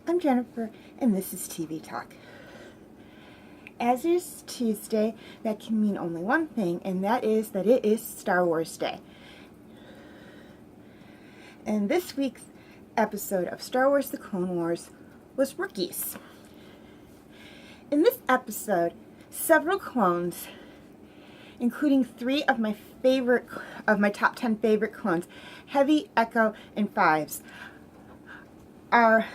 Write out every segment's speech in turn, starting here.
I'm Jennifer, and this is TV Talk. As is Tuesday, that can mean only one thing, and that is that it is Star Wars Day. And this week's episode of Star Wars The Clone Wars was Rookies. In this episode, several clones, including 3 of my top 10 favorite clones, Heavy, Echo, and Fives, are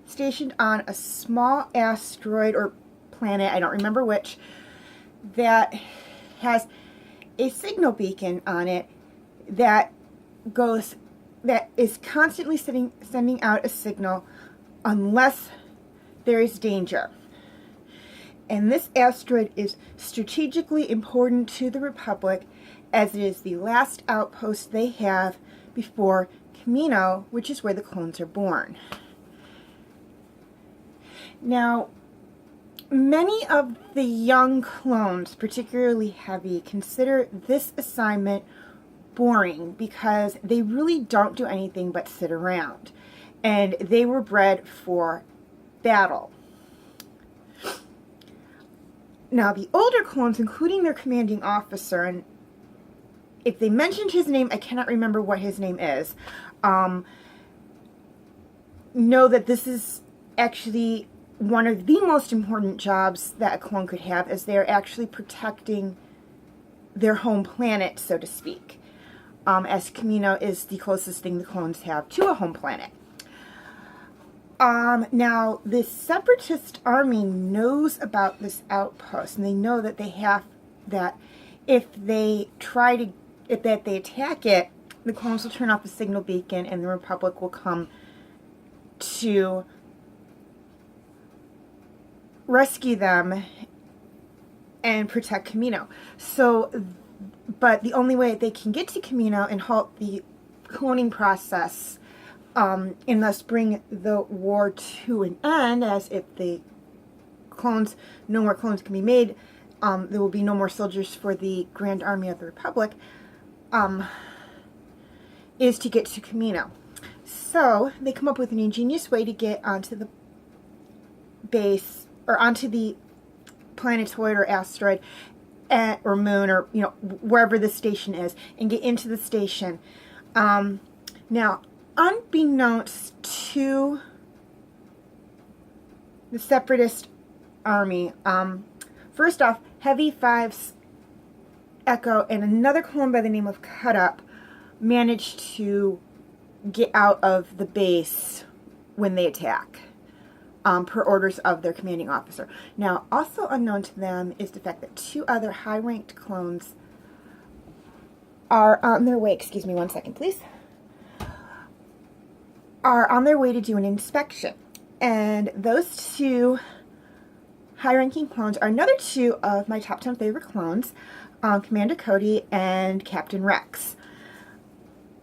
stationed on a small asteroid or planet, I don't remember which, that has a signal beacon on it that is constantly sending out a signal unless there is danger. And this asteroid is strategically important to the Republic, as it is the last outpost they have before Commando, which is where the clones are born. Now, many of the young clones, particularly Heavy, consider this assignment boring because they really don't do anything but sit around. And they were bred for battle. Now, the older clones, including their commanding officer, and if they mentioned his name, I cannot remember what his name is, know that this is actually one of the most important jobs that a clone could have, as they are actually protecting their home planet, so to speak, as Commando is the closest thing the clones have to a home planet. Now, the Separatist army knows about this outpost, and they know that if they attack it, the clones will turn off the signal beacon, and the Republic will come to rescue them and protect Commando. But the only way they can get to Commando and halt the cloning process, and thus bring the war to an end, as if no more clones can be made, there will be no more soldiers for the Grand Army of the Republic, is to get to Commando. So they come up with an ingenious way to get onto the base, or onto the planetoid or asteroid, or moon, or wherever the station is, and get into the station. Now, unbeknownst to the Separatist army, first off, Heavy, Fives, Echo, and another clone by the name of Cut Up managed to get out of the base when they attack, per orders of their commanding officer. Now, also unknown to them is the fact that 2 other high-ranked clones are on their way, excuse me one second please, are on their way to do an inspection. And those 2 high-ranking clones are another 2 of my top 10 favorite clones, Commander Cody and Captain Rex.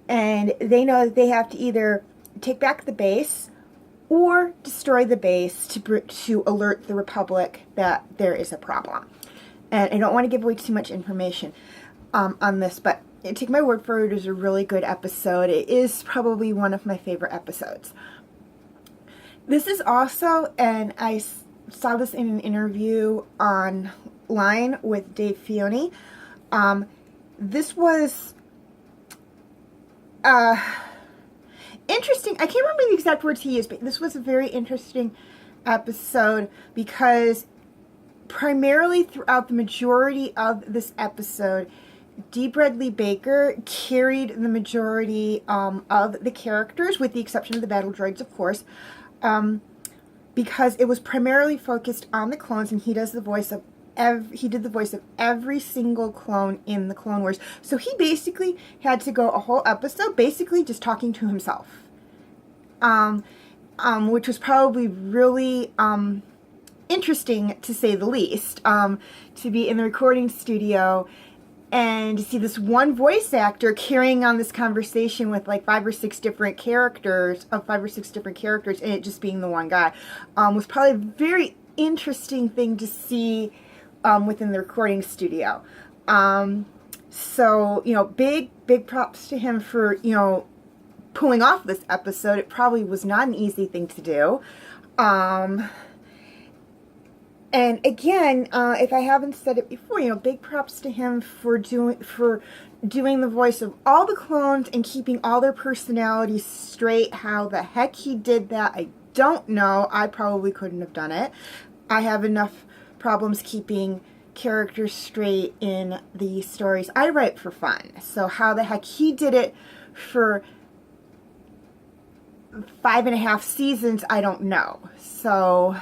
And they know that they have to either take back the base or destroy the base to alert the Republic that there is a problem. And I don't want to give away too much information on this, but take my word for it, it is a really good episode. It is probably one of my favorite episodes. This is also, and I saw this in an interview online with Dave Filoni, this was interesting. I can't remember the exact words he used, but this was a very interesting episode because primarily throughout the majority of this episode, D. Bradley Baker carried the majority of the characters, with the exception of the battle droids, of course, because it was primarily focused on the clones, and he did the voice of every single clone in the Clone Wars. So he basically had to go a whole episode basically just talking to himself, which was probably really interesting, to say the least, to be in the recording studio and to see this one voice actor carrying on this conversation with like 5 or 6 different characters, and it just being the one guy, was probably a very interesting thing to see within the recording studio. So, big props to him for, pulling off this episode. It probably was not an easy thing to do. And again, if I haven't said it before, you know, big props to him for doing the voice of all the clones and keeping all their personalities straight. How the heck he did that, I don't know. I probably couldn't have done it. I have enough problems keeping characters straight in the stories I write for fun. So how the heck he did it for 5.5 seasons, I don't know. So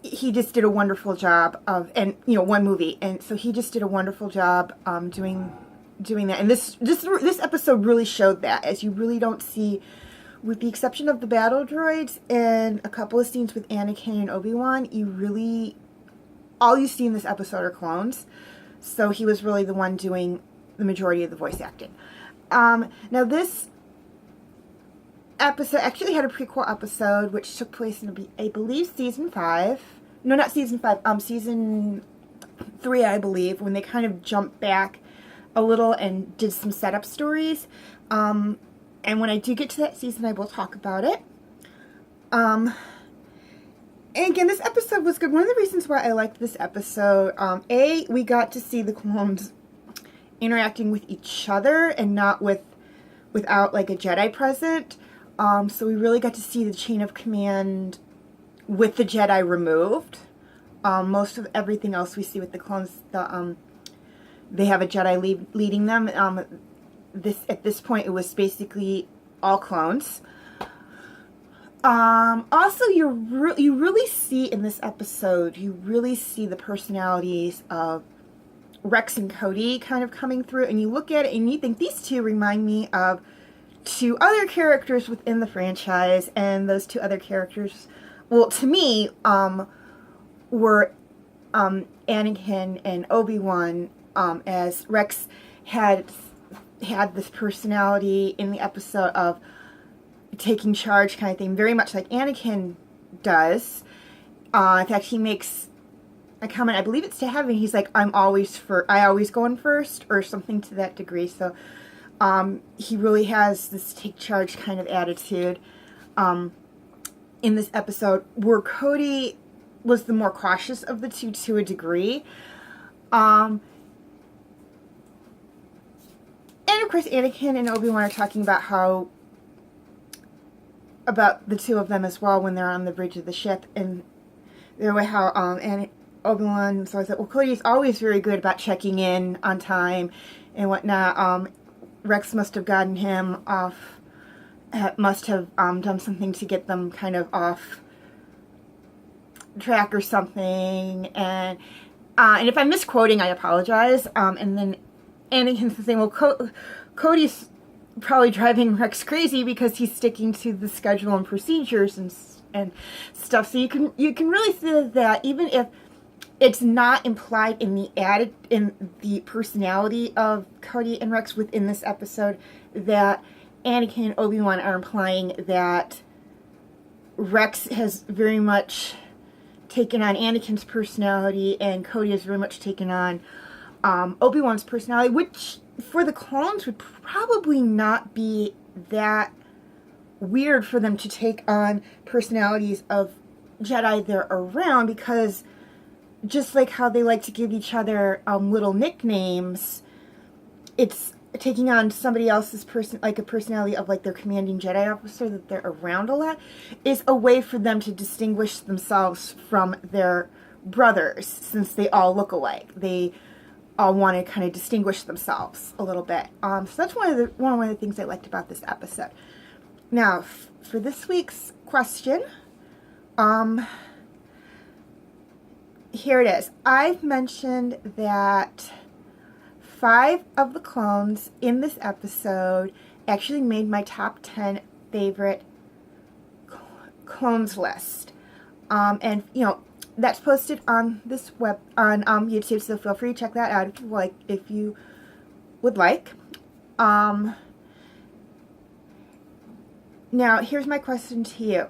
he just did a wonderful job of, and you know, one movie, and so he just did a wonderful job doing that. And this episode really showed that, as you really don't see, with the exception of the battle droids and a couple of scenes with Anakin and Obi-Wan, all you see in this episode are clones. So he was really the one doing the majority of the voice acting. Now this episode actually had a prequel episode which took place in, I believe, season 5. No, not season 5. Season 3, I believe, when they kind of jumped back a little and did some setup stories. And when I do get to that season, I will talk about it. And again, this episode was good. One of the reasons why I liked this episode, we got to see the clones interacting with each other and not without like a Jedi present. So we really got to see the chain of command with the Jedi removed. Most of everything else we see with the clones, they have a Jedi leading them. At this point, it was basically all clones. Also, you really see in this episode, you really see the personalities of Rex and Cody kind of coming through, and you look at it and you think these two remind me of 2 other characters within the franchise, and those 2 other characters, well, to me, were Anakin and Obi-Wan, as Rex had this personality in the episode of taking charge kind of thing, very much like Anakin does. In fact, he makes a comment, I believe it's to Heaven, he's like, I always go in first, or something to that degree. So he really has this take charge kind of attitude in this episode, where Cody was the more cautious of the two to a degree. And of course, Anakin and Obi-Wan are talking about about the 2 of them as well when they're on the bridge of the ship, and the way how Obi-Wan, so I said, well, Cody's always very good about checking in on time and whatnot. Rex must have gotten him off, must have done something to get them kind of off track or something. And if I'm misquoting, I apologize. And then Anakin's saying, well, Cody's probably driving Rex crazy because he's sticking to the schedule and procedures and stuff. So you can really see that even if it's not implied in the personality of Cody and Rex within this episode, that Anakin and Obi-Wan are implying that Rex has very much taken on Anakin's personality and Cody has very much taken on Obi-Wan's personality, which for the clones would probably not be that weird for them to take on personalities of Jedi they're around, because just like how they like to give each other little nicknames, it's taking on somebody else's like a personality of like their commanding Jedi officer that they're around a lot, is a way for them to distinguish themselves from their brothers, since they all look alike. They all want to kind of distinguish themselves a little bit. So that's one of the things I liked about this episode. Now, for this week's question, here it is. I've mentioned that 5 of the clones in this episode actually made my top 10 favorite clones list. And, you know, that's posted on this on YouTube, so feel free to check that out if you would like. Now, here's my question to you.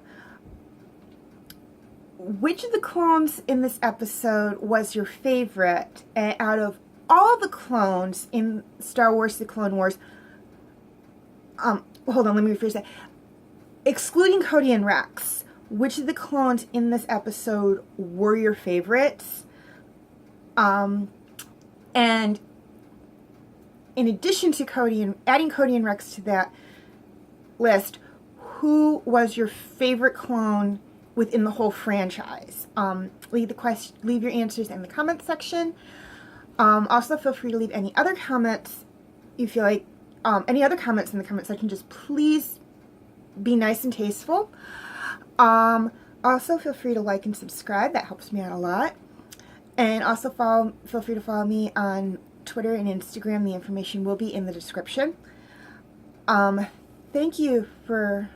Which of the clones in this episode was your favorite? And out of all the clones in Star Wars: The Clone Wars, hold on, let me rephrase that. Excluding Cody and Rex, which of the clones in this episode were your favorites? And in addition to Cody and adding Cody and Rex to that list, who was your favorite clone within the whole franchise? Leave your answers in the comment section. Also, feel free to leave any other comments you feel like. Any other comments in the comment section. Just please be nice and tasteful. Also, feel free to like and subscribe. That helps me out a lot. And also feel free to follow me on Twitter and Instagram. The information will be in the description. Thank you for...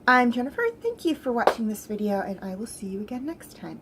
I'm Jennifer. Thank you for watching this video, and I will see you again next time.